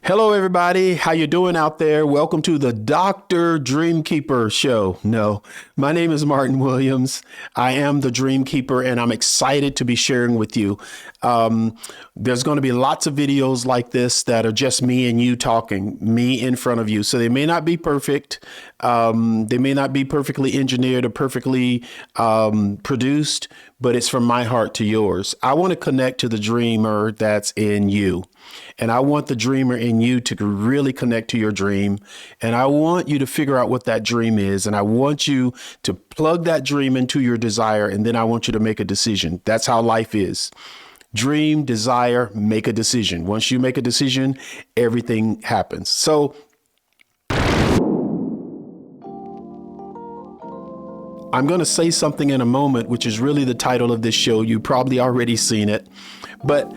Hello, everybody. How you doing out there? Welcome to the Dr. Dreamkeeper show. No, my name is Martin Williams. I am the Dreamkeeper, and I'm excited to be sharing with you. There's going to be lots of videos like this that are just me and you talking, me in front of you. So they may not be perfect. They may not be perfectly engineered or perfectly produced, but it's from my heart to yours. I want to connect to the dreamer that's in you. And I want the dreamer in you to really connect to your dream. And I want you to figure out what that dream is. And I want you to plug that dream into your desire. And then I want you to make a decision. That's how life is. Dream, desire, make a decision. Once you make a decision, everything happens. So I'm going to say something in a moment, which is really the title of this show. You've probably already seen it, but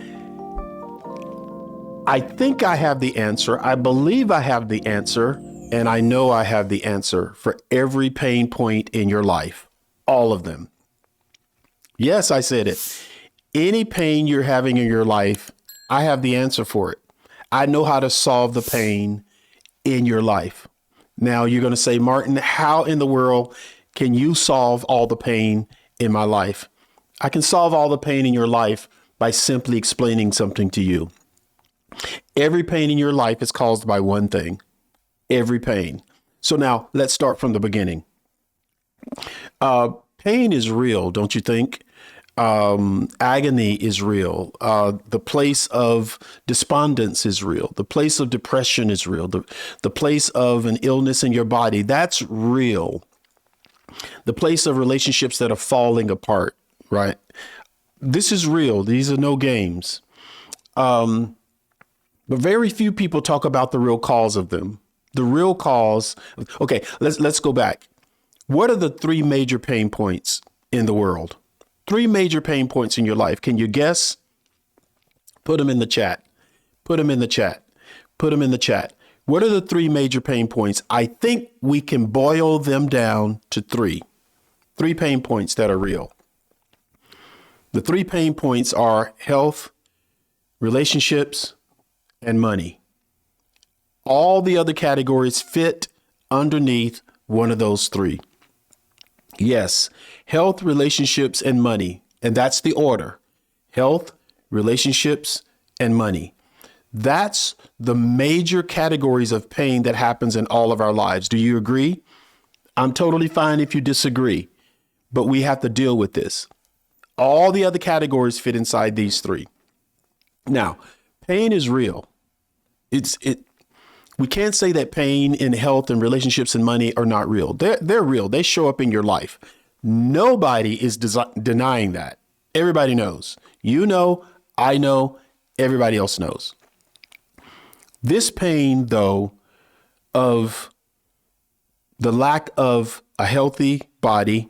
I think I have the answer. I believe I have the answer, and I know I have the answer for every pain point in your life. All of them. Yes, I said it. Any pain you're having in your life, I have the answer for it. I know how to solve the pain in your life. Now you're going to say, Martin, how in the world can you solve all the pain in my life? I can solve all the pain in your life by simply explaining something to you. Every pain in your life is caused by one thing. Every pain. So now let's start from the beginning. Pain is real, don't you think? Agony is real. The place of despondence is real. The place of depression is real. The place of an illness in your body, that's real. The place of relationships that are falling apart, right? This is real. These are no games. But very few people talk about the real cause of them. The real cause. Okay, let's go back. What are the three major pain points in the world? Three major pain points in your life. Can you guess? Put them in the chat. Put them in the chat. Put them in the chat. What are the three major pain points? I think we can boil them down to three. Three pain points that are real. The three pain points are health, relationships, and money. All the other categories fit underneath one of those three. Yes, health, relationships, and money. And that's the order. Health, relationships, and money. That's the major categories of pain that happens in all of our lives. Do you agree? I'm totally fine if you disagree, but we have to deal with this. All the other categories fit inside these three. Now, pain is real. We can't say that pain in health and relationships and money are not real. They're real. They show up in your life. Nobody is denying that. Everybody knows. You know, I know, everybody else knows. This pain, though, of the lack of a healthy body,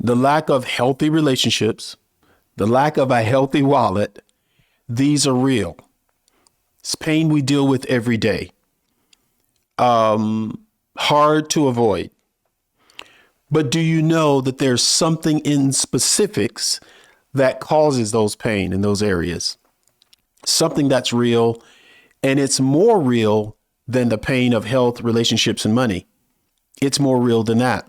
the lack of healthy relationships, the lack of a healthy wallet, these are real. It's pain we deal with every day. Hard to avoid. But do you know that there's something in specifics that causes those pain in those areas? Something that's real, and it's more real than the pain of health, relationships, and money. It's more real than that.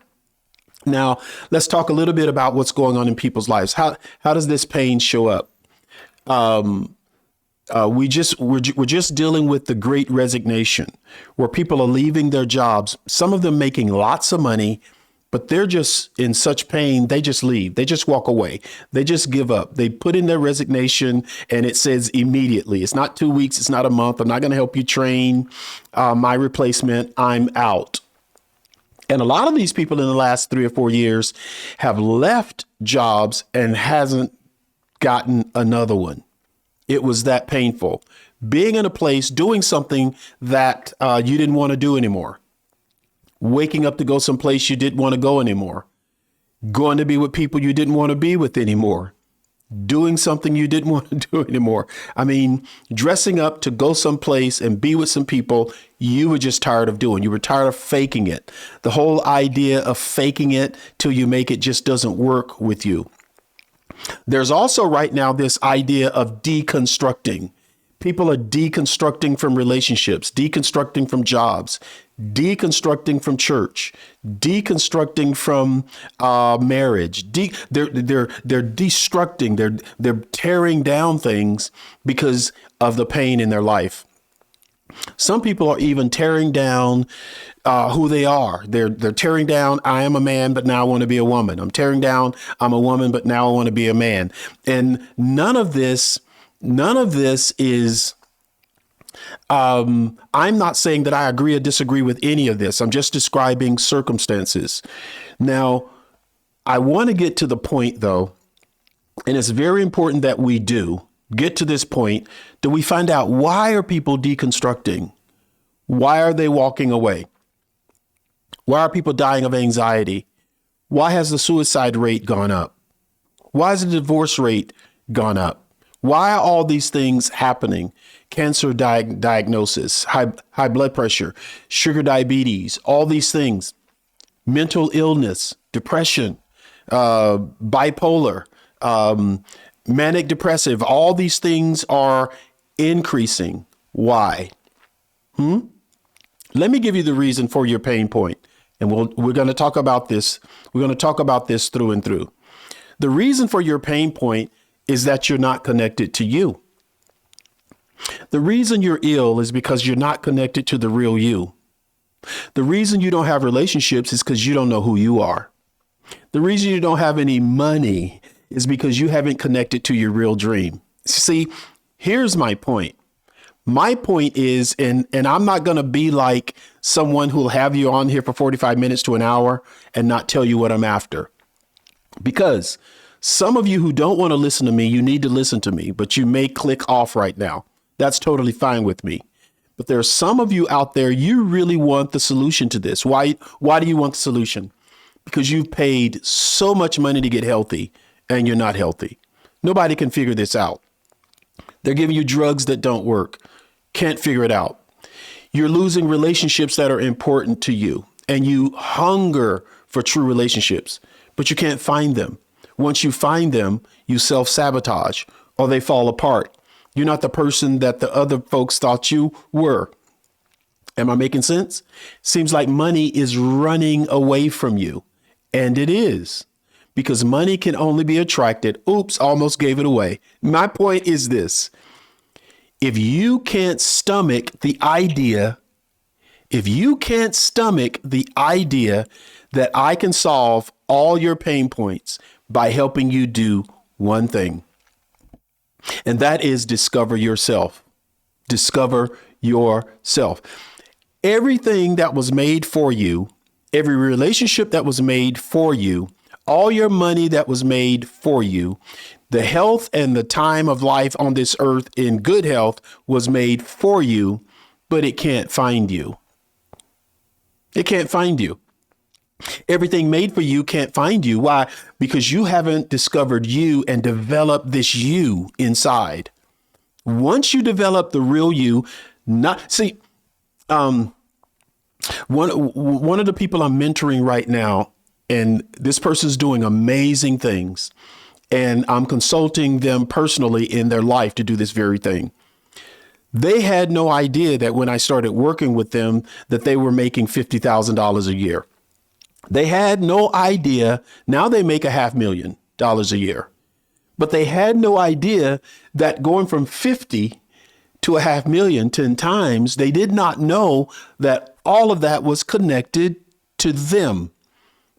Now, let's talk a little bit about what's going on in people's lives. How does this pain show up? We're just dealing with the Great Resignation, where people are leaving their jobs, some of them making lots of money, but they're just in such pain. They just leave. They just walk away. They just give up. They put in their resignation and it says immediately. It's not 2 weeks. It's not a month. I'm not going to help you train my replacement. I'm out. And a lot of these people in the last 3 or 4 years have left jobs and hasn't gotten another one. It was that painful. Being in a place, doing something that you didn't want to do anymore. Waking up to go someplace you didn't want to go anymore. Going to be with people you didn't want to be with anymore. Doing something you didn't want to do anymore. I mean, dressing up to go someplace and be with some people you were just tired of doing. You were tired of faking it. The whole idea of faking it till you make it just doesn't work with you. There's also right now this idea of deconstructing. People are deconstructing from relationships, deconstructing from jobs, deconstructing from church, deconstructing from marriage. They're destructing. They're tearing down things because of the pain in their life. Some people are even tearing down who they are. They're tearing down, I am a man, but now I want to be a woman. I'm tearing down, I'm a woman, but now I want to be a man. And none of this is, I'm not saying that I agree or disagree with any of this. I'm just describing circumstances. Now, I want to get to the point, though, and it's very important that we do get to this point, that we find out, why are people deconstructing? Why are they walking away? Why are people dying of anxiety? Why has the suicide rate gone up? Why has the divorce rate gone up? Why are all these things happening? Cancer diagnosis, high blood pressure, sugar diabetes, all these things, mental illness, depression, bipolar, manic depressive, all these things are increasing. Why? Let me give you the reason for your pain point. And we're going to talk about this. We're going to talk about this through and through. The reason for your pain point is that you're not connected to you. The reason you're ill is because you're not connected to the real you. The reason you don't have relationships is because you don't know who you are. The reason you don't have any money is because you haven't connected to your real dream. See, here's my point. My point is, and I'm not going to be like someone who'll have you on here for 45 minutes to an hour and not tell you what I'm after. Because some of you who don't want to listen to me, you need to listen to me, but you may click off right now. That's totally fine with me. But there are some of you out there, you really want the solution to this. Why do you want the solution? Because you've paid so much money to get healthy and you're not healthy. Nobody can figure this out. They're giving you drugs that don't work. Can't figure it out. You're losing relationships that are important to you, and you hunger for true relationships, but you can't find them. Once you find them, you self-sabotage or they fall apart. You're not the person that the other folks thought you were. Am I making sense? Seems like money is running away from you, and it is. Because money can only be attracted. Oops, almost gave it away. My point is this. If you can't stomach the idea that I can solve all your pain points by helping you do one thing, and that is discover yourself. Discover yourself. Everything that was made for you, every relationship that was made for you, all your money that was made for you, the health and the time of life on this earth in good health was made for you, but it can't find you. It can't find you. Everything made for you can't find you. Why? Because you haven't discovered you and developed this you inside. Once you develop the real you, one of the people I'm mentoring right now, and this person's doing amazing things, and I'm consulting them personally in their life to do this very thing. They had no idea that when I started working with them, that they were making $50,000 a year. They had no idea. Now they make $500,000 a year, but they had no idea that going from 50 to $500,000 10 times, they did not know that all of that was connected to them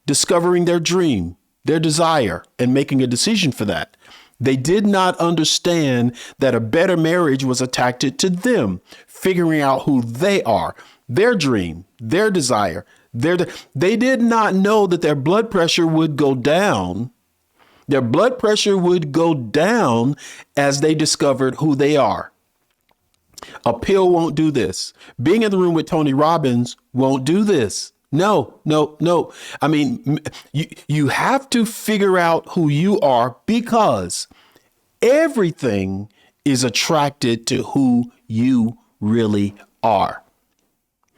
discovering their dream, their desire, and making a decision for that. They did not understand that a better marriage was attached to them, figuring out who they are, their dream, their desire. They did not know that their blood pressure would go down. Their blood pressure would go down as they discovered who they are. A pill won't do this. Being in the room with Tony Robbins won't do this. No. I mean, you have to figure out who you are, because everything is attracted to who you really are.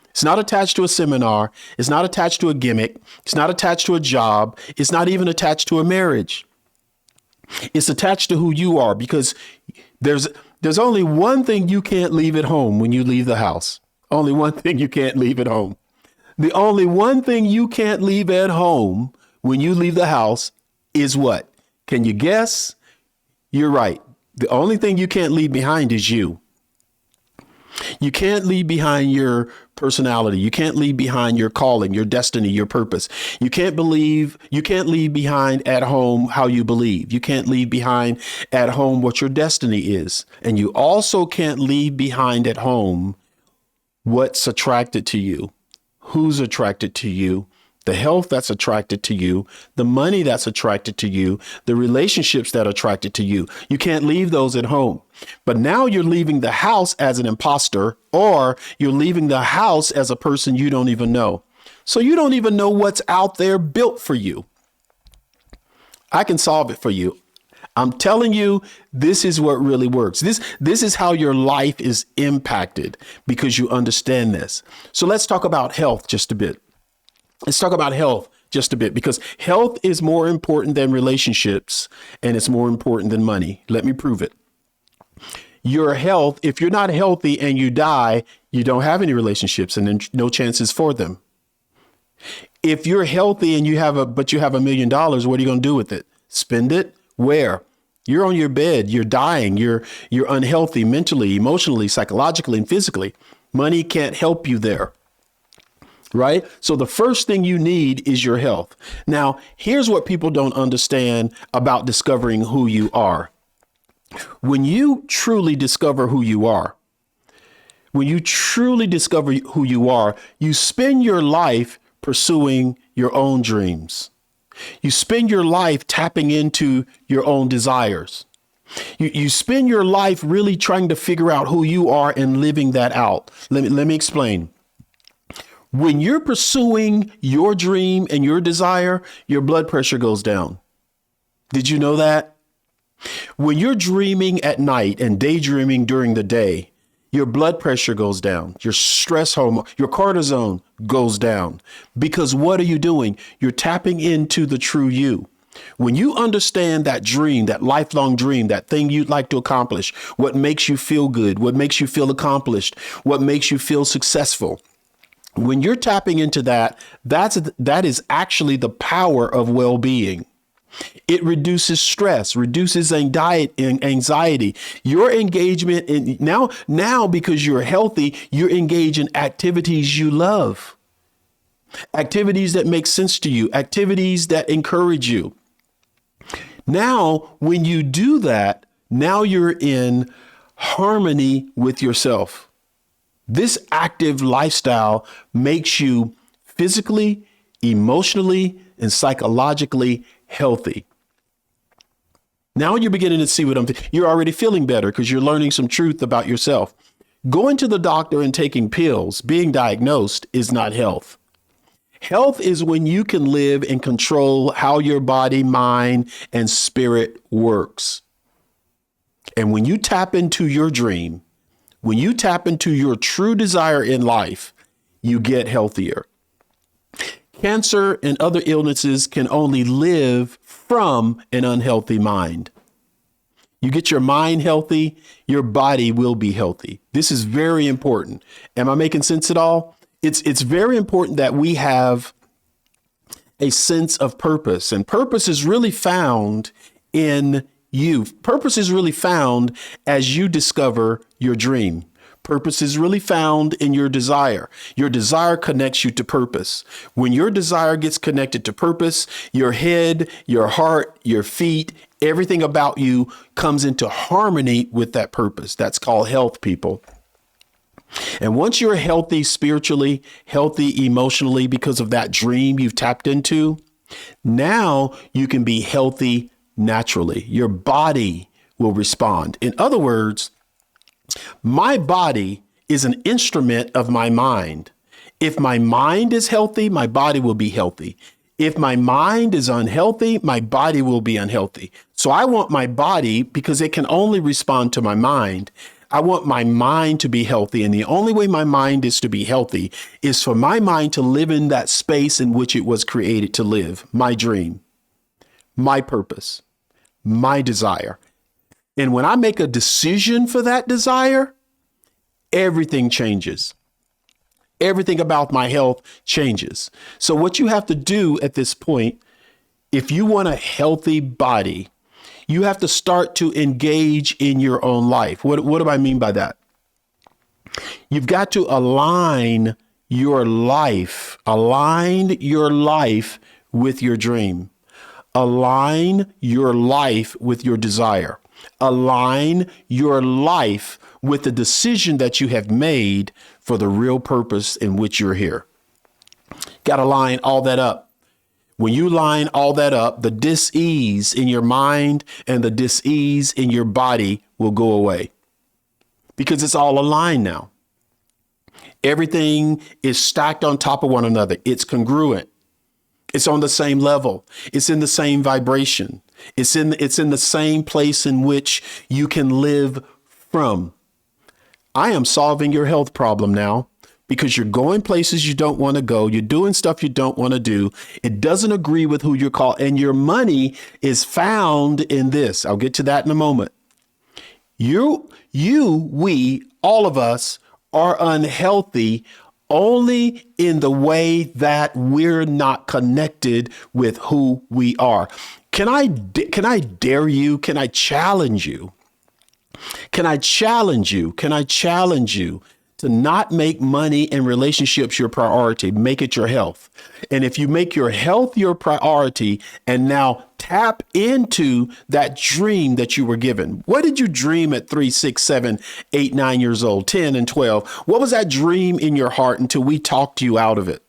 It's not attached to a seminar. It's not attached to a gimmick. It's not attached to a job. It's not even attached to a marriage. It's attached to who you are, because There's only one thing you can't leave at home when you leave the house. Only one thing you can't leave at home. The only one thing you can't leave at home when you leave the house is what? Can you guess? You're right. The only thing you can't leave behind is you. You can't leave behind your personality. You can't leave behind your calling, your destiny, your purpose. You can't leave behind at home how you believe. You can't leave behind at home what your destiny is. And you also can't leave behind at home what's attracted to you, who's attracted to you, the health that's attracted to you, the money that's attracted to you, the relationships that are attracted to you. You can't leave those at home. But now you're leaving the house as an imposter, or you're leaving the house as a person you don't even know. So you don't even know what's out there built for you. I can solve it for you. I'm telling you, this is what really works. This is how your life is impacted because you understand this. So let's talk about health just a bit. Let's talk about health just a bit, because health is more important than relationships and it's more important than money. Let me prove it. Your health, if you're not healthy and you die, you don't have any relationships and then no chances for them. If you're healthy and you have $1 million, what are you going to do with it? Spend it? Where? You're on your bed. You're dying. You're unhealthy mentally, emotionally, psychologically, and physically. Money can't help you there. Right? So the first thing you need is your health. Now, here's what people don't understand about discovering who you are. When you truly discover who you are, you spend your life pursuing your own dreams. You spend your life tapping into your own desires. You spend your life really trying to figure out who you are and living that out. Let me explain. When you're pursuing your dream and your desire, your blood pressure goes down. Did you know that? When you're dreaming at night and daydreaming during the day, your blood pressure goes down. Your stress hormone, your cortisone goes down. Because what are you doing? You're tapping into the true you. When you understand that dream, that lifelong dream, that thing you'd like to accomplish, what makes you feel good, what makes you feel accomplished, what makes you feel successful. When you're tapping into that is actually the power of well-being. It reduces stress, reduces anxiety. Your engagement in now because you're healthy, you're engaged in activities you love, activities that make sense to you, activities that encourage you. Now, when you do that, now you're in harmony with yourself. This active lifestyle makes you physically, emotionally, and psychologically healthy. Now you're beginning to see you're already feeling better because you're learning some truth about yourself. Going to the doctor and taking pills, being diagnosed, is not health. Health is when you can live and control how your body, mind, and spirit works. And when you tap into your dream, when you tap into your true desire in life, you get healthier. Cancer and other illnesses can only live from an unhealthy mind. You get your mind healthy, your body will be healthy. This is very important. Am I making sense at all? It's very important that we have a sense of purpose, and purpose is really found in you. Purpose is really found as you discover your dream. Purpose is really found in your desire. Your desire connects you to purpose. When your desire gets connected to purpose, your head, your heart, your feet, everything about you comes into harmony with that purpose. That's called health, people. And once you're healthy spiritually, healthy emotionally because of that dream you've tapped into, now you can be healthy naturally. Your body will respond. In other words, my body is an instrument of my mind. If my mind is healthy, my body will be healthy. If my mind is unhealthy, my body will be unhealthy. So I want my body, because it can only respond to my mind, I want my mind to be healthy. And the only way my mind is to be healthy is for my mind to live in that space in which it was created to live. My dream, my purpose, my desire. And when I make a decision for that desire, everything changes. Everything about my health changes. So what you have to do at this point, if you want a healthy body, you have to start to engage in your own life. What do I mean by that? You've got to align your life with your dream. Align your life with your desire. Align your life with the decision that you have made for the real purpose in which you're here. Got to line all that up. When you line all that up, the dis-ease in your mind and the dis-ease in your body will go away because it's all aligned now. Everything is stacked on top of one another. It's congruent. It's on the same level. It's in the same vibration. It's in the same place in which you can live from. I am solving your health problem now because you're going places you don't want to go. You're doing stuff you don't want to do. It doesn't agree with who you're called. And your money is found in this. I'll get to that in a moment. We, all of us are unhealthy only in the way that we're not connected with who we are. Can I dare you? Can I challenge you? Can I challenge you to not make money and relationships your priority? Make it your health. And if you make your health your priority and now tap into that dream that you were given. What did you dream at 3, 6, 7, 8, 9 years old, 10 and 12? What was that dream in your heart until we talked you out of it?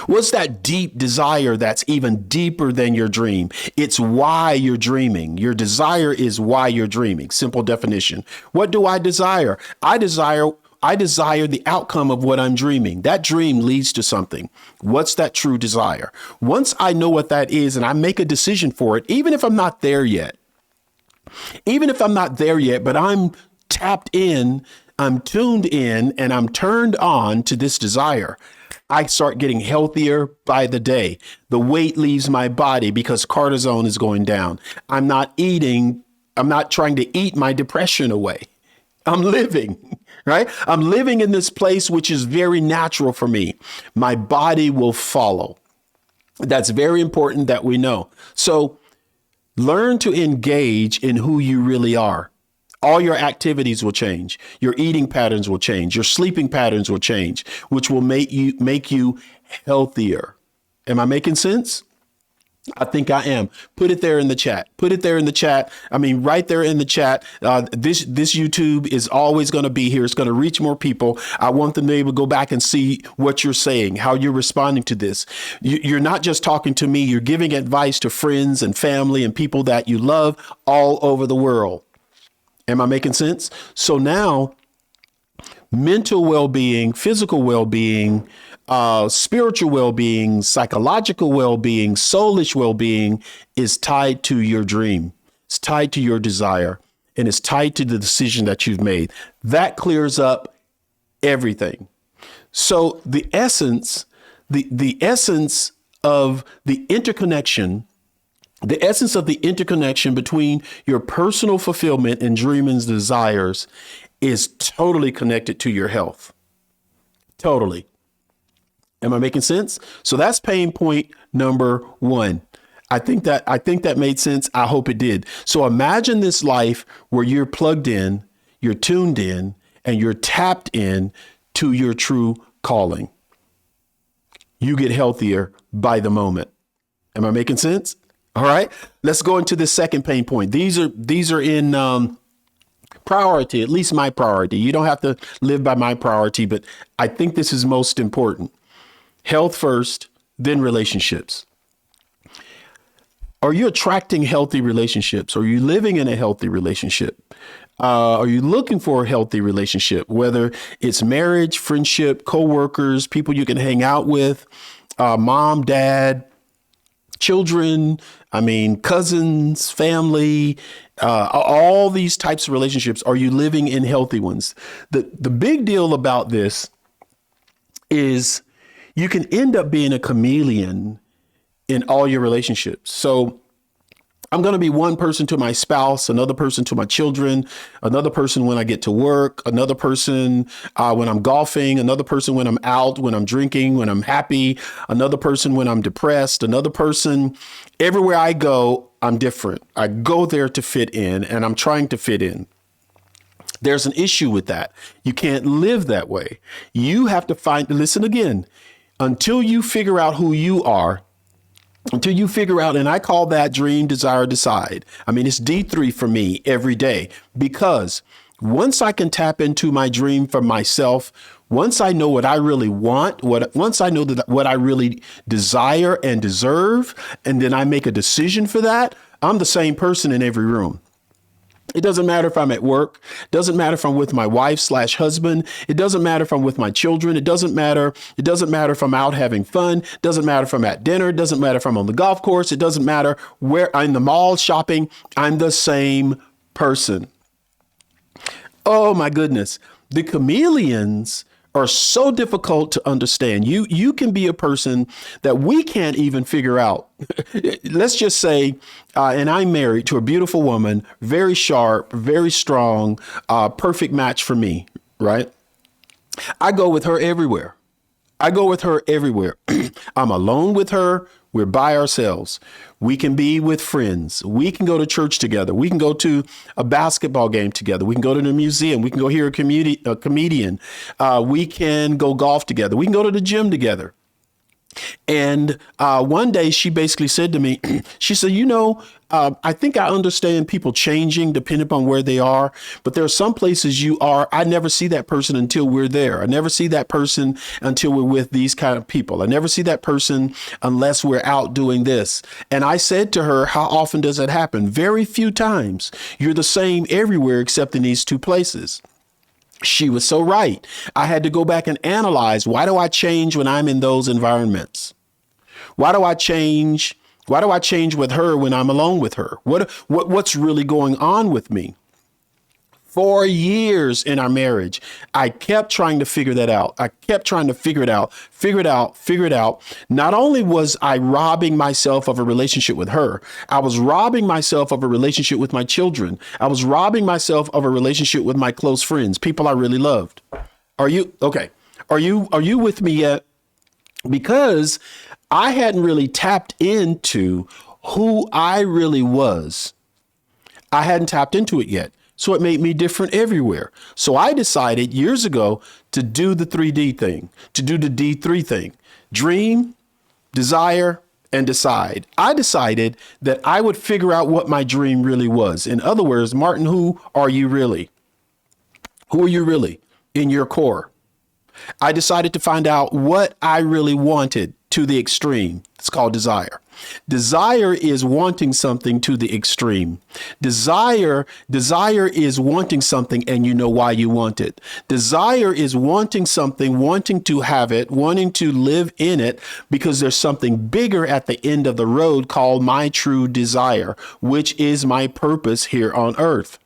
What's that deep desire that's even deeper than your dream? It's why you're dreaming. Your desire is why you're dreaming. Simple definition. What do I desire? I desire the outcome of what I'm dreaming. That dream leads to something. What's that true desire? Once I know what that is and I make a decision for it, even if I'm not there yet, but I'm tapped in, I'm tuned in, and I'm turned on to this desire, I start getting healthier by the day. The weight leaves my body because cortisone is going down. I'm not trying to eat my depression away. I'm living, right? I'm living in this place which is very natural for me. My body will follow. That's very important that we know. So learn to engage in who you really are. All your activities will change. Your eating patterns will change. Your sleeping patterns will change, which will make you healthier. Am I making sense? I think I am. Put it there in the chat. I mean, right there in the chat. This YouTube is always going to be here. It's going to reach more people. I want them to be able to go back and see what you're saying, how you're responding to this. You're not just talking to me. You're giving advice to friends and family and people that you love all over the world. Am I making sense? So now mental well-being, physical well-being, spiritual well-being, psychological well-being, soulish well-being is tied to your dream. It's tied to your desire, and it's tied to the decision that you've made. That clears up everything. So the essence of the interconnection between your personal fulfillment and dreaming's desires is totally connected to your health. Totally. Am I making sense? So that's pain point number 1. I think that made sense. I hope it did. So imagine this life where you're plugged in, you're tuned in, and you're tapped in to your true calling. You get healthier by the moment. Am I making sense? All right, let's go into the second pain point. These are in priority, at least my priority. You don't have to live by my priority, but I think this is most important. Health first, then relationships. Are you attracting healthy relationships? Are you living in a healthy relationship? Are you looking for a healthy relationship, whether it's marriage, friendship, coworkers, people you can hang out with, mom, dad, children, cousins, family, all these types of relationships. Are you living in healthy ones? The big deal about this is you can end up being a chameleon in all your relationships. So I'm going to be one person to my spouse, another person to my children, another person when I get to work, another person when I'm golfing, another person when I'm out, when I'm drinking, when I'm happy, another person when I'm depressed, another person. Everywhere I go, I'm different. I go there to fit in, and I'm trying to fit in. There's an issue with that. You can't live that way. You have to listen again, until you figure out who you are. Until you figure out, and I call that dream, desire, decide. I mean, it's D3 for me every day, because once I can tap into my dream for myself, once I know what I really want, once I know that what I really desire and deserve, and then I make a decision for that, I'm the same person in every room. It doesn't matter if I'm at work. It doesn't matter if I'm with my wife/husband. It doesn't matter if I'm with my children. It doesn't matter. It doesn't matter if I'm out having fun. It doesn't matter if I'm at dinner. It doesn't matter if I'm on the golf course. It doesn't matter where I'm in the mall shopping. I'm the same person. Oh my goodness. The chameleons are so difficult to understand. You can be a person that we can't even figure out. Let's just say, and I'm married to a beautiful woman, very sharp, very strong, perfect match for me, right? I go with her everywhere. I go with her everywhere. I'm alone with her. We're by ourselves. We can be with friends. We can go to church together. We can go to a basketball game together. We can go to the museum. We can go hear a comedian. We can go golf together. We can go to the gym together. And one day she basically said to me, she said, I think I understand people changing depending upon where they are, but there are some places I never see that person until we're there. I never see that person until we're with these kind of people. I never see that person unless we're out doing this. And I said to her, how often does that happen? Very few times. You're the same everywhere except in these two places. She was so right. I had to go back and analyze, why do I change when I'm in those environments? Why do I change? Why do I change with her when I'm alone with her? What's really going on with me? 4 years in our marriage, I kept trying to figure that out. I kept trying to figure it out. Not only was I robbing myself of a relationship with her, I was robbing myself of a relationship with my children. I was robbing myself of a relationship with my close friends, people I really loved. Are you okay? Are you with me yet? Because I hadn't really tapped into who I really was. I hadn't tapped into it yet. So it made me different everywhere. So I decided years ago to do the 3D thing, to do the D3 thing: dream, desire, and decide. I decided that I would figure out what my dream really was. In other words, Martin, who are you really? Who are you really in your core? I decided to find out what I really wanted to the extreme. It's called desire. Desire is wanting something to the extreme. Desire is wanting something and you know why you want it. Desire is wanting something, wanting to have it, wanting to live in it, because there's something bigger at the end of the road called my true desire, which is my purpose here on earth.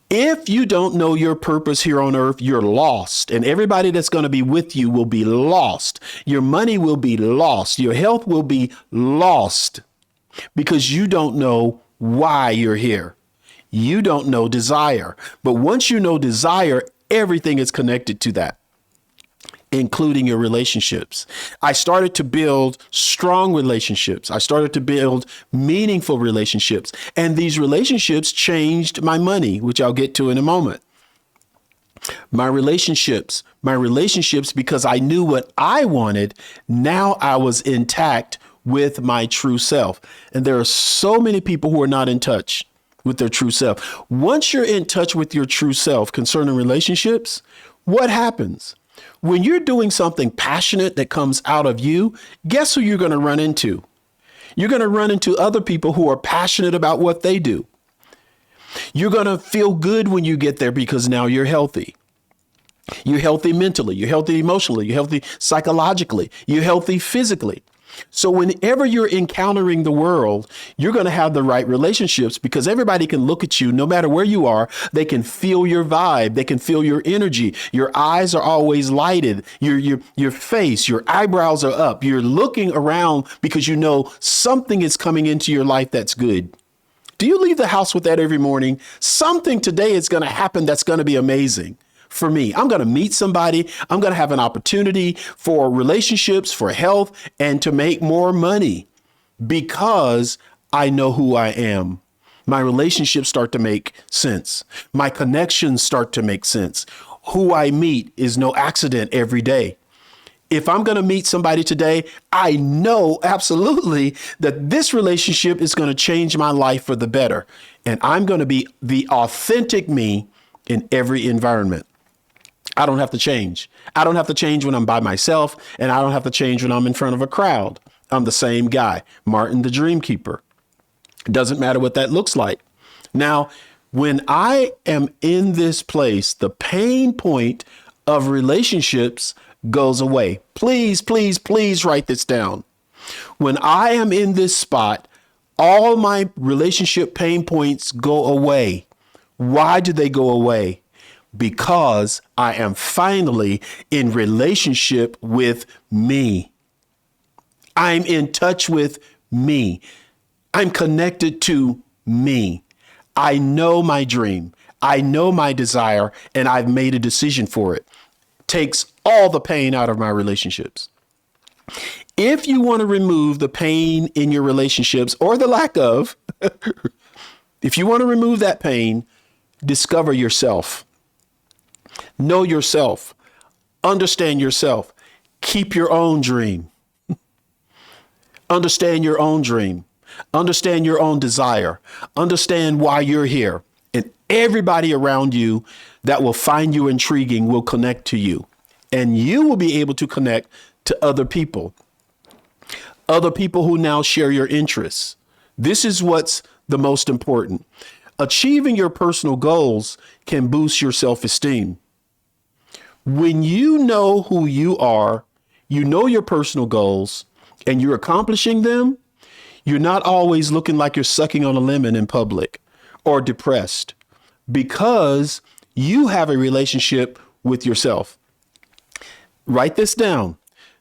If you don't know your purpose here on earth, you're lost, and everybody that's going to be with you will be lost. Your money will be lost. Your health will be lost because you don't know why you're here. You don't know desire. But once you know desire, everything is connected to that, including your relationships. I started to build strong relationships. I started to build meaningful relationships. And these relationships changed my money, which I'll get to in a moment. My relationships, because I knew what I wanted, now I was intact with my true self. And there are so many people who are not in touch with their true self. Once you're in touch with your true self concerning relationships, what happens? When you're doing something passionate that comes out of you, guess who you're going to run into? You're going to run into other people who are passionate about what they do. You're going to feel good when you get there because now you're healthy. You're healthy mentally. You're healthy emotionally. You're healthy psychologically. You're healthy physically. So whenever you're encountering the world, you're going to have the right relationships because everybody can look at you no matter where you are. They can feel your vibe. They can feel your energy. Your eyes are always lighted. Your face, your eyebrows are up. You're looking around because you know something is coming into your life that's good. Do you leave the house with that every morning? Something today is going to happen that's going to be amazing. For me, I'm going to meet somebody. I'm going to have an opportunity for relationships, for health, and to make more money because I know who I am. My relationships start to make sense. My connections start to make sense. Who I meet is no accident every day. If I'm going to meet somebody today, I know absolutely that this relationship is going to change my life for the better. And I'm going to be the authentic me in every environment. I don't have to change. I don't have to change when I'm by myself, and I don't have to change when I'm in front of a crowd. I'm the same guy, Martin, the dreamkeeper. It doesn't matter what that looks like. Now, when I am in this place, the pain point of relationships goes away. Please, please, please write this down. When I am in this spot, all my relationship pain points go away. Why do they go away? Because I am finally in relationship with me. I'm in touch with me. I'm connected to me. I know my dream. I know my desire, and I've made a decision for it. Takes all the pain out of my relationships. If you want to remove the pain in your relationships or the lack of, if you want to remove that pain, discover yourself. Know yourself. Understand yourself. Keep your own dream. Understand your own dream. Understand your own desire. Understand why you're here. And everybody around you that will find you intriguing will connect to you. And you will be able to connect to other people who now share your interests. This is what's the most important. Achieving your personal goals can boost your self-esteem. When you know who you are, you know your personal goals, and you're accomplishing them, you're not always looking like you're sucking on a lemon in public or depressed because you have a relationship with yourself. Write this down.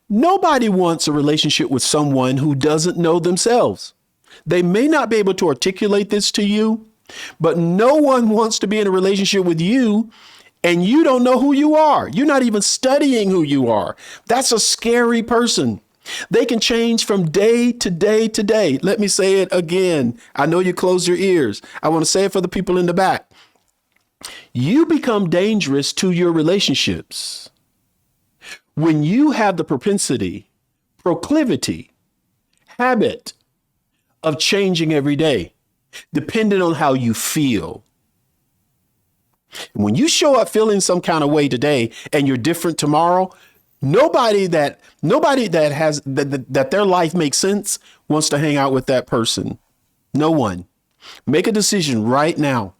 Nobody wants a relationship with someone who doesn't know themselves. They may not be able to articulate this to you, but no one wants to be in a relationship with you and you don't know who you are. You're not even studying who you are. That's a scary person. They can change from day to day to day. Let me say it again. I know you close your ears. I want to say it for the people in the back. You become dangerous to your relationships when you have the proclivity, habit of changing every day, depending on how you feel. When you show up feeling some kind of way today and you're different tomorrow, nobody that has that their life makes sense wants to hang out with that person. No one. Make a decision right now.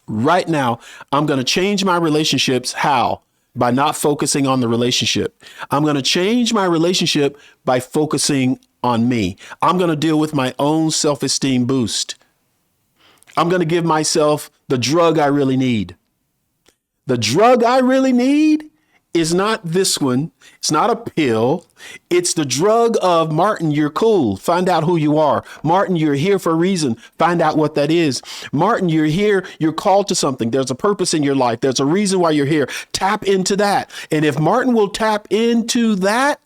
Right now, I'm going to change my relationships. How? By not focusing on the relationship. I'm going to change my relationship by focusing on me. I'm going to deal with my own self-esteem boost. I'm going to give myself the drug I really need. The drug I really need is not this one. It's not a pill. It's the drug of Martin, you're cool. Find out who you are. Martin, you're here for a reason. Find out what that is. Martin, you're here. You're called to something. There's a purpose in your life. There's a reason why you're here. Tap into that. And if Martin will tap into that,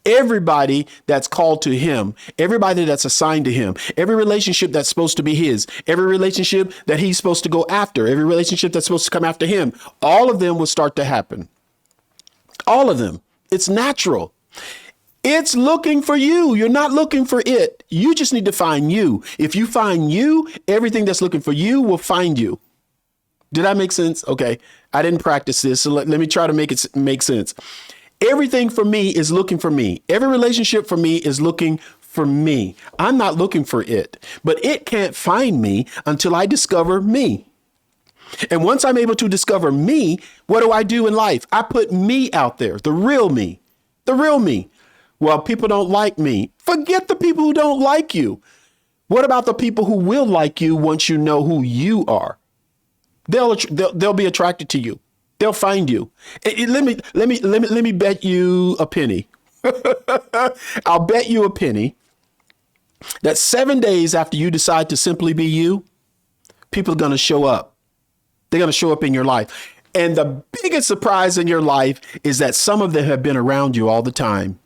everybody that's called to him, everybody that's assigned to him, every relationship that's supposed to be his, every relationship that he's supposed to go after, every relationship that's supposed to come after him, all of them will start to happen. All of them. It's natural. It's looking for you. You're not looking for it. You just need to find you. If you find you, everything that's looking for you will find you. Did that make sense? Okay. I didn't practice this. So let me try to make it make sense. Everything for me is looking for me. Every relationship for me is looking for me. I'm not looking for it, but it can't find me until I discover me. And once I'm able to discover me, what do I do in life? I put me out there, the real me, the real me. Well, people don't like me. Forget the people who don't like you. What about the people who will like you once you know who you are? They'll be attracted to you. They'll find you. Let me bet you a penny. I'll bet you a penny that 7 days after you decide to simply be you, people are going to show up. They're going to show up in your life. And the biggest surprise in your life is that some of them have been around you all the time.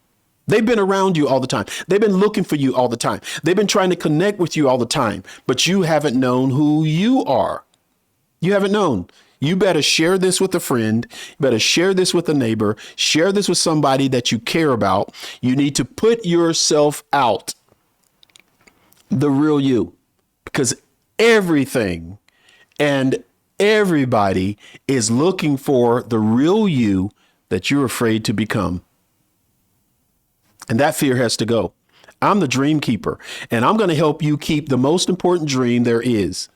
They've been around you all the time. They've been looking for you all the time. They've been trying to connect with you all the time, but you haven't known who you are. You haven't known. You better share this with a friend. You better share this with a neighbor. Share this with somebody that you care about. You need to put yourself out, the real you, because everything and everybody is looking for the real you that you're afraid to become. And that fear has to go. I'm the dream keeper, and I'm going to help you keep the most important dream there is.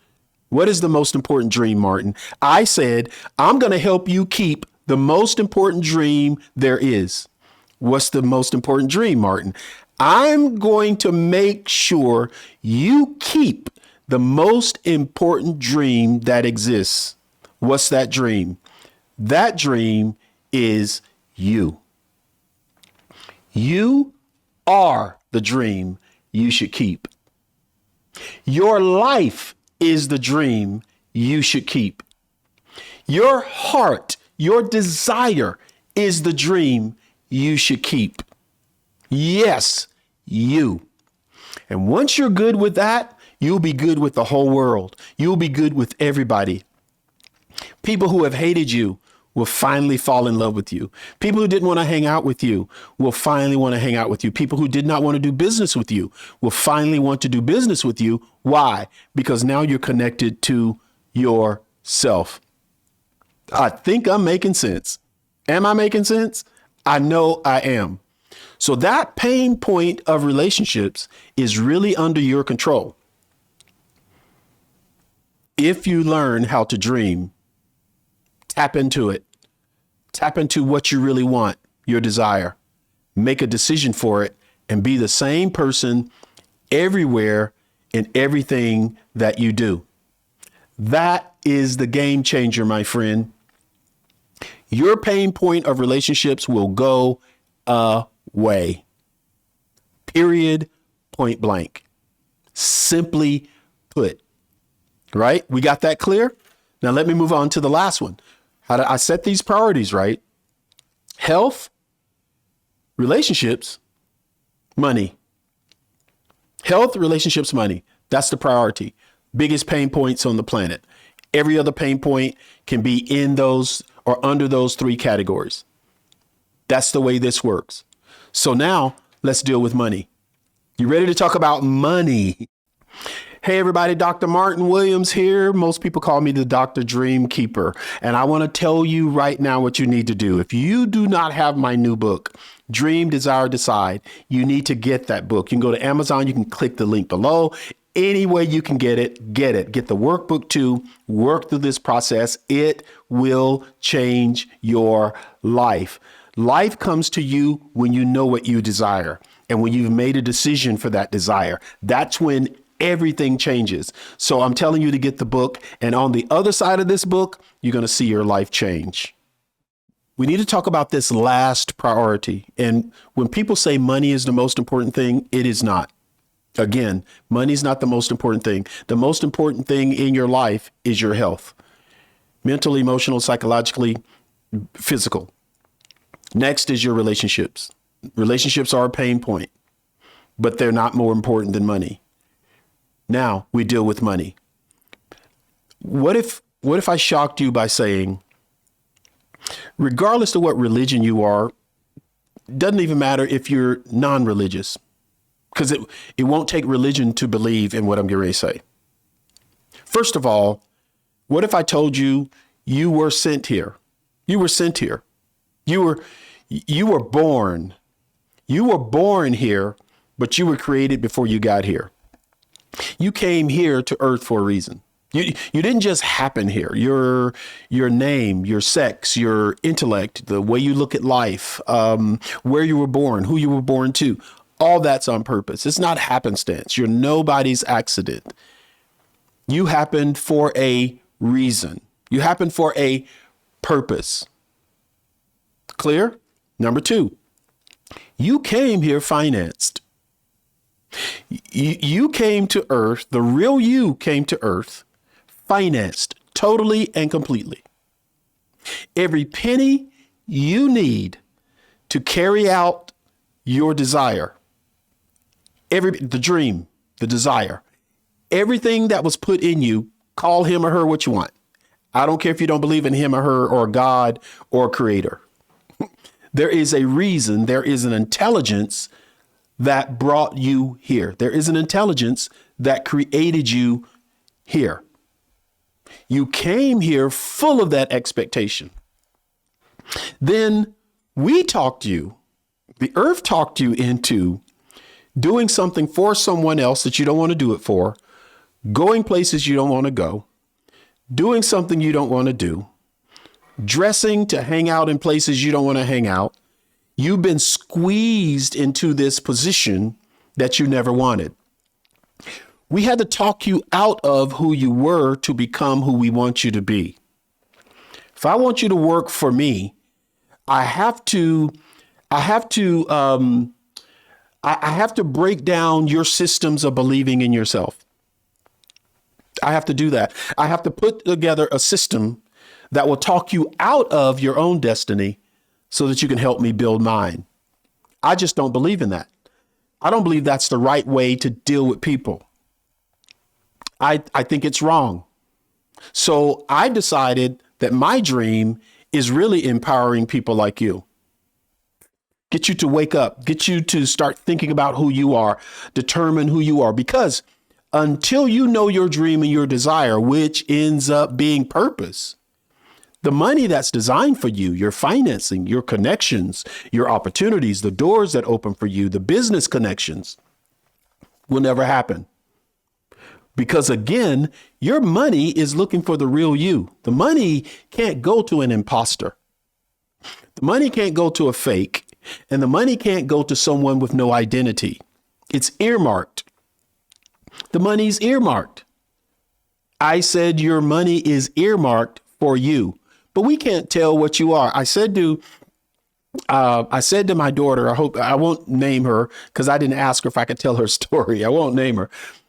What is the most important dream, Martin? I said, I'm going to help you keep the most important dream there is. What's the most important dream, Martin? I'm going to make sure you keep the most important dream that exists. What's that dream? That dream is you. You are the dream you should keep. Your life is the dream you should keep. Your heart, your desire is the dream you should keep. Yes, you. And once you're good with that, you'll be good with the whole world. You'll be good with everybody. People who have hated you will finally fall in love with you. People who didn't want to hang out with you will finally want to hang out with you. People who did not want to do business with you will finally want to do business with you. Why? Because now you're connected to yourself. I think I'm making sense. Am I making sense? I know I am. So that pain point of relationships is really under your control. If you learn how to dream, tap into it. Tap into what you really want, your desire. Make a decision for it and be the same person everywhere in everything that you do. That is the game changer, my friend. Your pain point of relationships will go away. Period. Point blank. Simply put. Right? We got that clear? Now let me move on to the last one. How do I set these priorities, right? Health, relationships, money. Health, relationships, money. That's the priority. Biggest pain points on the planet. Every other pain point can be in those or under those three categories. That's the way this works. So now let's deal with money. You ready to talk about money? Hey, everybody, Dr. Martin Williams here. Most people call me the Dr. Dreamkeeper. And I want to tell you right now what you need to do. If you do not have my new book, Dream, Desire, Decide, you need to get that book. You can go to Amazon. You can click the link below. Any way you can get it, get it. Get the workbook too. Work through this process. It will change your life. Life comes to you when you know what you desire. And when you've made a decision for that desire, that's when everything changes. So I'm telling you to get the book. And on the other side of this book, you're going to see your life change. We need to talk about this last priority. And when people say money is the most important thing, it is not. Again, money is not the most important thing. The most important thing in your life is your health. Mental, emotional, psychologically, physical. Next is your relationships. Relationships are a pain point, but they're not more important than money. Now we deal with money. What if I shocked you by saying, regardless of what religion you are, doesn't even matter if you're non-religious, because it won't take religion to believe in what I'm getting ready to say. First of all, what if I told you you were sent here? You were sent here. You were born. You were born here, but you were created before you got here. You came here to earth for a reason. You didn't just happen here. Your name, your sex, your intellect, the way you look at life, where you were born, who you were born to, all that's on purpose. It's not happenstance. You're nobody's accident. You happened for a reason. You happened for a purpose. Clear? Number two, you came here financed. You came to earth. The real you came to earth financed totally and completely. Every penny you need to carry out your desire, the dream, the desire, everything that was put in you, call him or her what you want. I don't care if you don't believe in him or her or God or creator. There is a reason, there is an intelligence that brought you here. There is an intelligence that created you here. You came here full of that expectation. Then we talked you, the earth talked you into doing something for someone else that you don't want to do it for, going places you don't want to go, doing something you don't want to do, dressing to hang out in places you don't want to hang out. You've been squeezed into this position that you never wanted. We had to talk you out of who you were to become who we want you to be. If I want you to work for me, I have to break down your systems of believing in yourself. I have to do that. I have to put together a system that will talk you out of your own destiny so that you can help me build mine. I just don't believe in that. I don't believe that's the right way to deal with people. I think it's wrong. So I decided that my dream is really empowering people like you. Get you to wake up, get you to start thinking about who you are, determine who you are, because until you know your dream and your desire, which ends up being purpose, the money that's designed for you, your financing, your connections, your opportunities, the doors that open for you, the business connections will never happen. Because again, your money is looking for the real you. The money can't go to an imposter. The money can't go to a fake, and the money can't go to someone with no identity. It's earmarked. The money's earmarked. I said your money is earmarked for you, but we can't tell what you are. I said to my daughter, I won't name her because I didn't ask her if I could tell her story. I won't name her.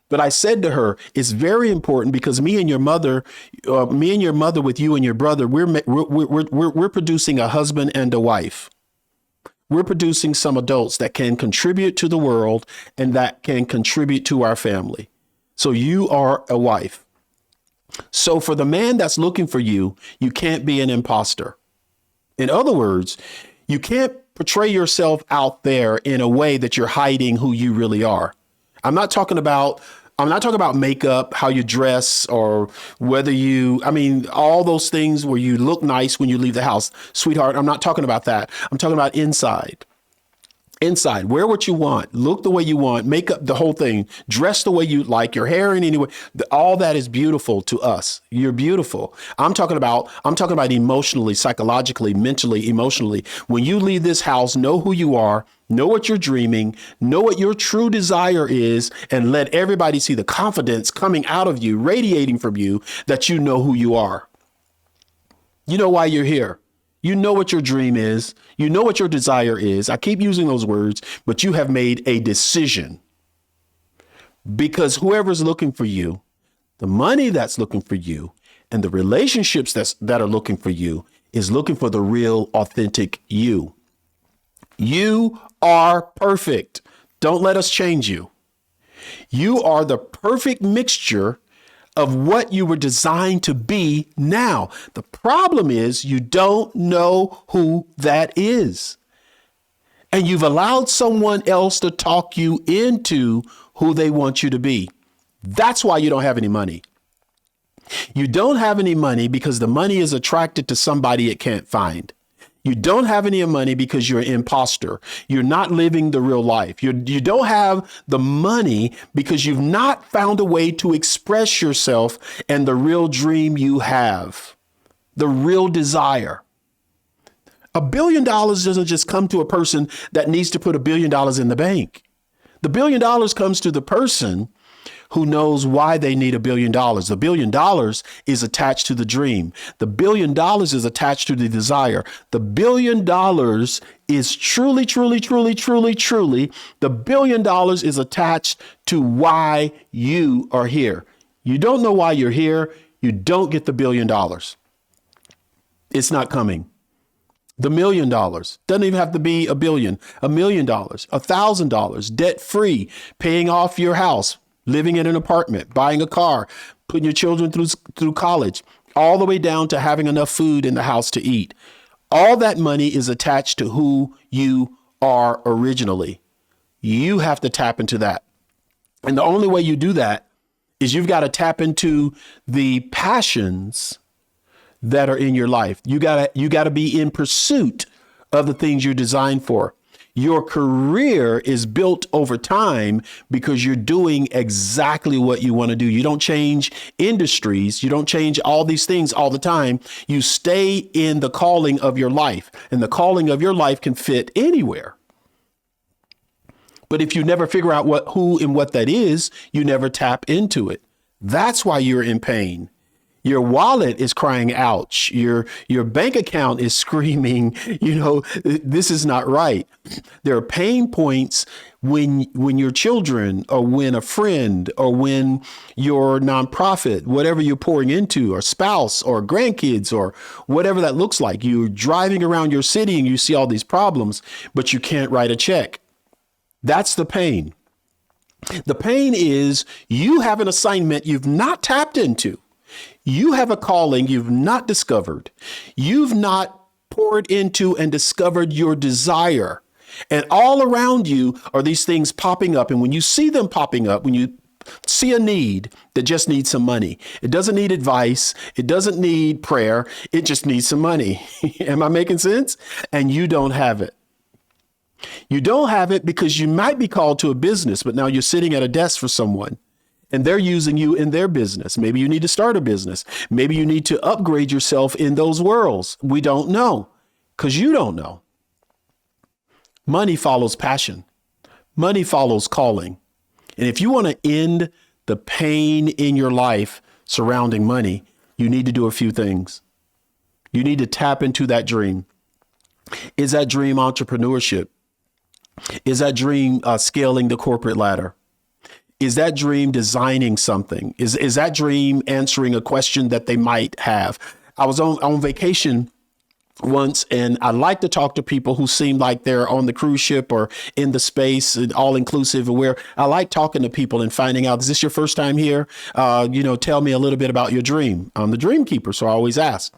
But I said to her, it's very important because me and your mother with you and your brother, we're producing a husband and a wife. We're producing some adults that can contribute to the world and that can contribute to our family. So you are a wife. So for the man that's looking for you, you can't be an imposter. In other words, you can't portray yourself out there in a way that you're hiding who you really are. I'm not talking about makeup, how you dress, or whether all those things where you look nice when you leave the house. Sweetheart, I'm not talking about that. I'm talking about inside. Inside, wear what you want, look the way you want, make up the whole thing, dress the way you like, your hair in any way. All that is beautiful to us. You're beautiful. I'm talking about emotionally, psychologically, mentally, emotionally. When you leave this house, know who you are, know what you're dreaming, know what your true desire is, and let everybody see the confidence coming out of you, radiating from you, that you know who you are. You know why you're here. You know what your dream is. You know what your desire is. I keep using those words, but you have made a decision. Because whoever's looking for you, the money that's looking for you, and the relationships that are looking for you is looking for the real, authentic you. You are perfect. Don't let us change you. You are the perfect mixture of what you were designed to be now. The problem is you don't know who that is. And you've allowed someone else to talk you into who they want you to be. That's why you don't have any money. You don't have any money because the money is attracted to somebody it can't find. You don't have any money because you're an imposter. You're not living the real life. You don't have the money because you've not found a way to express yourself and the real dream you have, the real desire. $1 billion doesn't just come to a person that needs to put $1 billion in the bank. The $1 billion comes to the person who knows why they need $1 billion. The $1 billion is attached to the dream. The $1 billion is attached to the desire. The $1 billion is truly, truly, truly, truly, truly, the $1 billion is attached to why you are here. You don't know why you're here. You don't get the $1 billion. It's not coming. The $1 million doesn't even have to be a billion, $1 million, $1,000, debt free, paying off your house, living in an apartment, buying a car, putting your children through college, all the way down to having enough food in the house to eat. All that money is attached to who you are originally. You have to tap into that. And the only way you do that is you've got to tap into the passions that are in your life. You gotta be in pursuit of the things you're designed for. Your career is built over time because you're doing exactly what you want to do. You don't change industries. You don't change all these things all the time. You stay in the calling of your life, and the calling of your life can fit anywhere. But if you never figure out who and what that is, you never tap into it. That's why you're in pain. Your wallet is crying ouch. Your bank account is screaming, this is not right. There are pain points when your children, or when a friend, or when your nonprofit, whatever you're pouring into, or spouse or grandkids, or whatever that looks like. You're driving around your city and you see all these problems, but you can't write a check. That's the pain. The pain is you have an assignment you've not tapped into. You have a calling you've not discovered. You've not poured into and discovered your desire. And all around you are these things popping up. And when you see them popping up, when you see a need that just needs some money, it doesn't need advice. It doesn't need prayer. It just needs some money. Am I making sense? And you don't have it. You don't have it because you might be called to a business, but now you're sitting at a desk for someone. And they're using you in their business. Maybe you need to start a business. Maybe you need to upgrade yourself in those worlds. We don't know because you don't know. Money follows passion. Money follows calling. And if you want to end the pain in your life surrounding money, you need to do a few things. You need to tap into that dream. Is that dream entrepreneurship? Is that dream scaling the corporate ladder? Is that dream designing something? Is that dream answering a question that they might have? I was on vacation once, and I like to talk to people who seem like they're on the cruise ship or in the space and all inclusive, where I like talking to people and finding out, is this your first time here? Tell me a little bit about your dream. I'm the dreamkeeper, so I always ask.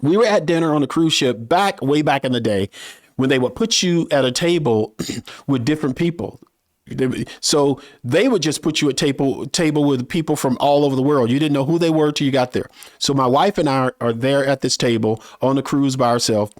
We were at dinner on a cruise ship way back in the day when they would put you at a table with different people. So they would just put you at table with people from all over the world. You didn't know who they were till you got there. So my wife and I are there at this table on the cruise by ourselves.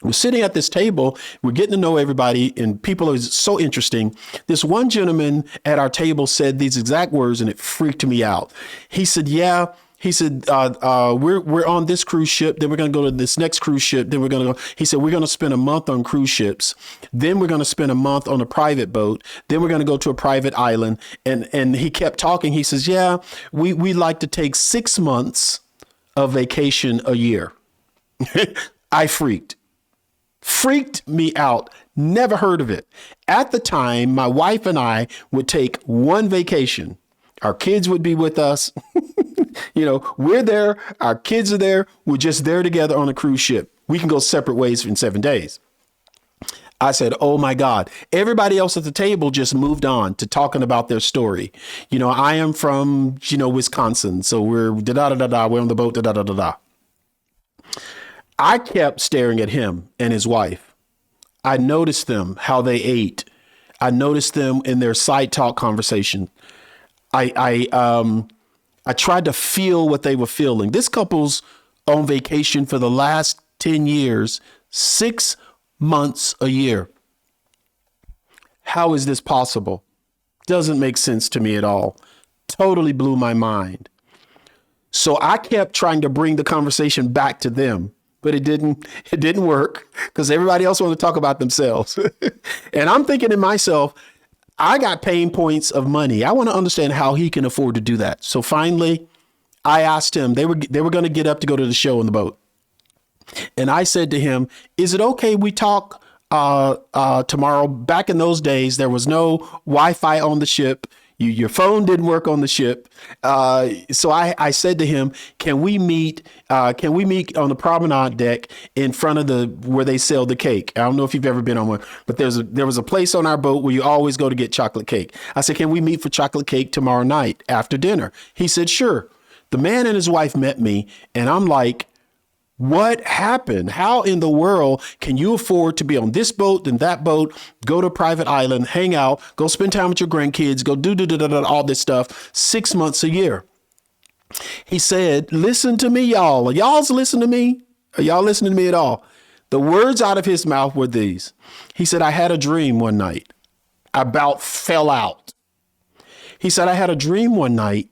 We're sitting at this table. We're getting to know everybody, and people are so interesting. This one gentleman at our table said these exact words, and it freaked me out. He said, yeah. He said, we're on this cruise ship. Then we're going to go to this next cruise ship. Then we're going to go. He said, we're going to spend a month on cruise ships. Then we're going to spend a month on a private boat. Then we're going to go to a private island. And he kept talking. He says, yeah, we like to take 6 months of vacation a year. I freaked me out. Never heard of it. At the time, my wife and I would take one vacation. Our kids would be with us. We're there. Our kids are there. We're just there together on a cruise ship. We can go separate ways in 7 days. I said, oh, my God. Everybody else at the table just moved on to talking about their story. I am from, Wisconsin. So we're da-da-da-da-da. We're on the boat, da-da-da-da-da. I kept staring at him and his wife. I noticed them, how they ate. I noticed them in their side talk conversation. I tried to feel what they were feeling. This couple's on vacation for the last 10 years, 6 months a year. How is this possible? Doesn't make sense to me at all. Totally blew my mind. So I kept trying to bring the conversation back to them, but it didn't work because everybody else wanted to talk about themselves. And I'm thinking to myself, I got pain points of money. I want to understand how he can afford to do that. So finally, I asked him, they were going to get up to go to the show on the boat. And I said to him, is it okay we talk tomorrow? Back in those days, there was no Wi-Fi on the ship. Your phone didn't work on the ship. So I said to him, can we meet on the promenade deck in front of where they sell the cake? I don't know if you've ever been on one, but there was a place on our boat where you always go to get chocolate cake. I said, can we meet for chocolate cake tomorrow night after dinner? He said, sure. The man and his wife met me, and I'm like, what happened? How in the world can you afford to be on this boat and that boat, go to a private island, hang out, go spend time with your grandkids, go do all this stuff 6 months a year? He said, listen to me, y'all. Are y'all's listening to me? Are y'all listening to me at all? The words out of his mouth were these. He said, I had a dream one night. I about fell out. He said, I had a dream one night,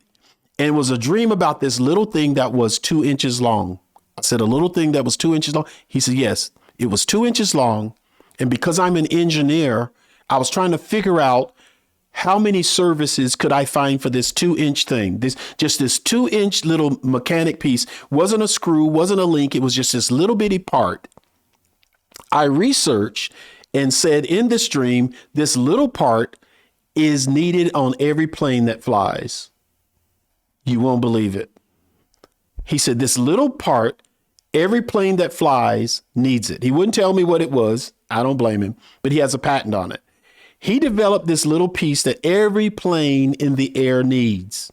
and it was a dream about this little thing that was 2 inches long. I said, a little thing that was 2 inches long? He said, yes, it was 2 inches long. And because I'm an engineer, I was trying to figure out how many services could I find for this 2-inch thing? This 2-inch little mechanic piece. Wasn't a screw, wasn't a link. It was just this little bitty part. I researched and said in this dream, this little part is needed on every plane that flies. You won't believe it. He said, this little part, every plane that flies needs it. He wouldn't tell me what it was. I don't blame him, but he has a patent on it. He developed this little piece that every plane in the air needs,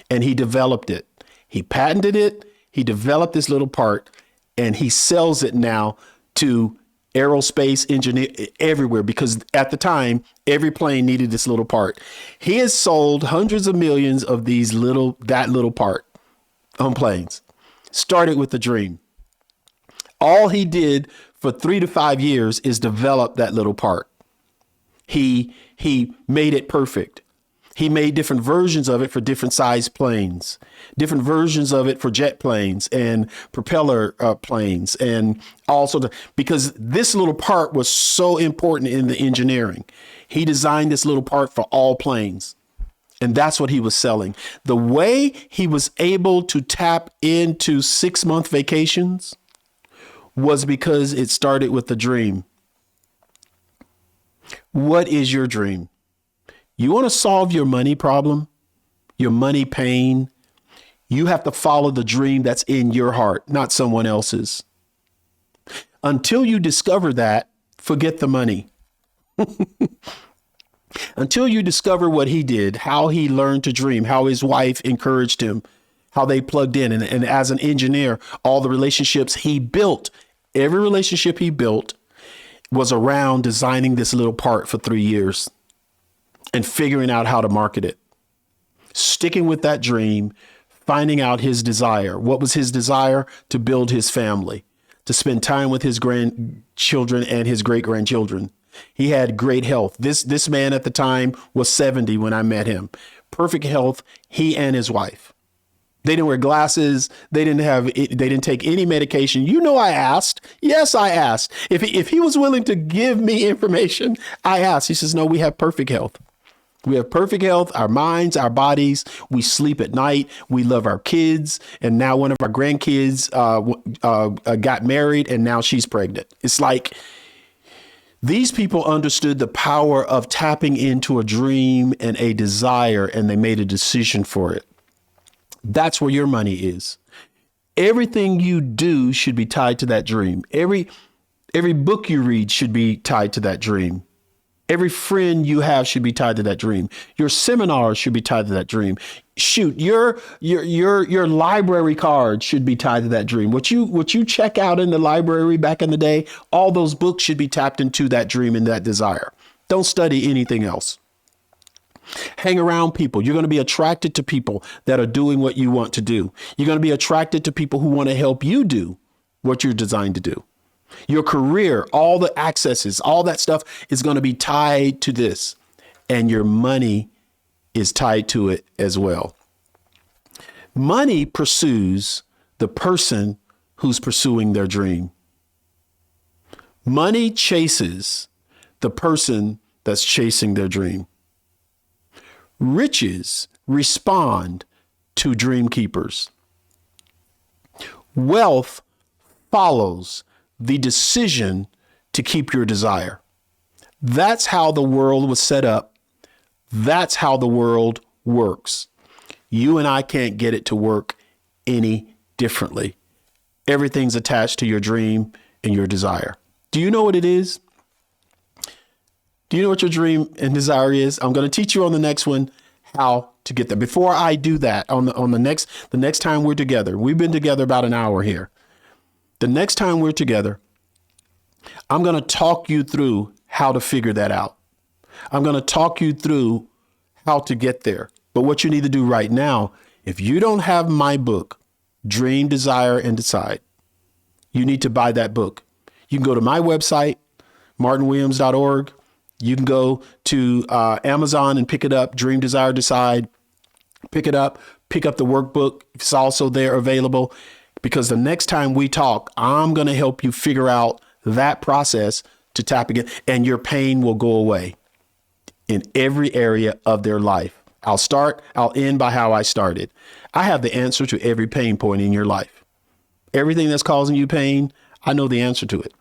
and he developed it. He patented it. He developed this little part, and he sells it now to aerospace engineer everywhere, because at the time, every plane needed this little part. He has sold hundreds of millions of that little part on planes. Started with a dream. All he did for 3 to 5 years is develop that little part. He made it perfect. He made different versions of it for different size planes, different versions of it for jet planes and propeller planes, and also because this little part was so important in the engineering. He designed this little part for all planes. And that's what he was selling. The way he was able to tap into 6-month vacations was because it started with a dream. What is your dream? You want to solve your money problem, your money pain? You have to follow the dream that's in your heart, not someone else's. Until you discover that, forget the money. Until you discover what he did, how he learned to dream, how his wife encouraged him, how they plugged in. And as an engineer, all the relationships he built, every relationship he built was around designing this little part for 3 years and figuring out how to market it, sticking with that dream, finding out his desire. What was his desire? To build his family, to spend time with his grandchildren and his great grandchildren. He had great health. This man at the time was 70 when I met him. Perfect health, he and his wife. They didn't wear glasses. They didn't take any medication. You know, I asked. Yes, I asked. If he was willing to give me information, I asked. He says, no, we have perfect health. We have perfect health, our minds, our bodies. We sleep at night. We love our kids. And now one of our grandkids got married, and now she's pregnant. It's like, these people understood the power of tapping into a dream and a desire, and they made a decision for it. That's where your money is. Everything you do should be tied to that dream. Every book you read should be tied to that dream. Every friend you have should be tied to that dream. Your seminars should be tied to that dream. Shoot, your library card should be tied to that dream. What you check out in the library back in the day, all those books should be tapped into that dream and that desire. Don't study anything else. Hang around people. You're going to be attracted to people that are doing what you want to do. You're going to be attracted to people who want to help you do what you're designed to do. Your career, all the accesses, all that stuff is going to be tied to this. And your money is tied to it as well. Money pursues the person who's pursuing their dream. Money chases the person that's chasing their dream. Riches respond to dream keepers. Wealth follows the decision to keep your desire. That's how the world was set up. That's how the world works. You and I can't get it to work any differently. Everything's attached to your dream and your desire. Do you know what it is? Do you know what your dream and desire is? I'm going to teach you on the next one how to get there. Before I do that, on the next time we're together, we've been together about an hour here. The next time we're together, I'm going to talk you through how to figure that out. I'm going to talk you through how to get there. But what you need to do right now, if you don't have my book, Dream, Desire, and Decide, you need to buy that book. You can go to my website, martinwilliams.org. You can go to Amazon and pick it up, Dream, Desire, Decide. Pick it up, pick up the workbook. It's also there available, because the next time we talk, I'm going to help you figure out that process to tap again, and your pain will go away in every area of their life. I'll end by how I started. I have the answer to every pain point in your life. Everything that's causing you pain, I know the answer to it.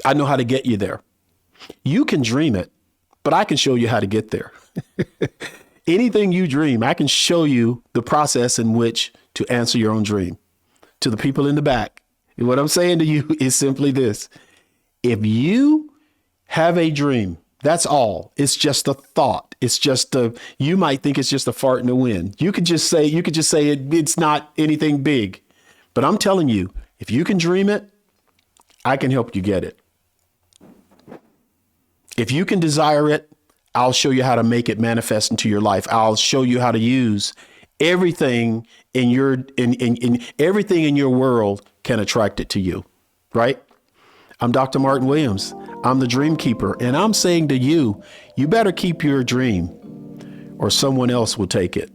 I know how to get you there. You can dream it, but I can show you how to get there. Anything you dream, I can show you the process in which to answer your own dream. To the people in the back, what I'm saying to you is simply this. If you have a dream, that's all. It's just a thought. It's just you might think it's just a fart in the wind. You could just say it's not anything big. But I'm telling you, if you can dream it, I can help you get it. If you can desire it, I'll show you how to make it manifest into your life. I'll show you how to use everything in your everything in your world can attract it to you, right? I'm Dr. Martin Williams. I'm the Dream Keeper, and I'm saying to you, you better keep your dream or someone else will take it.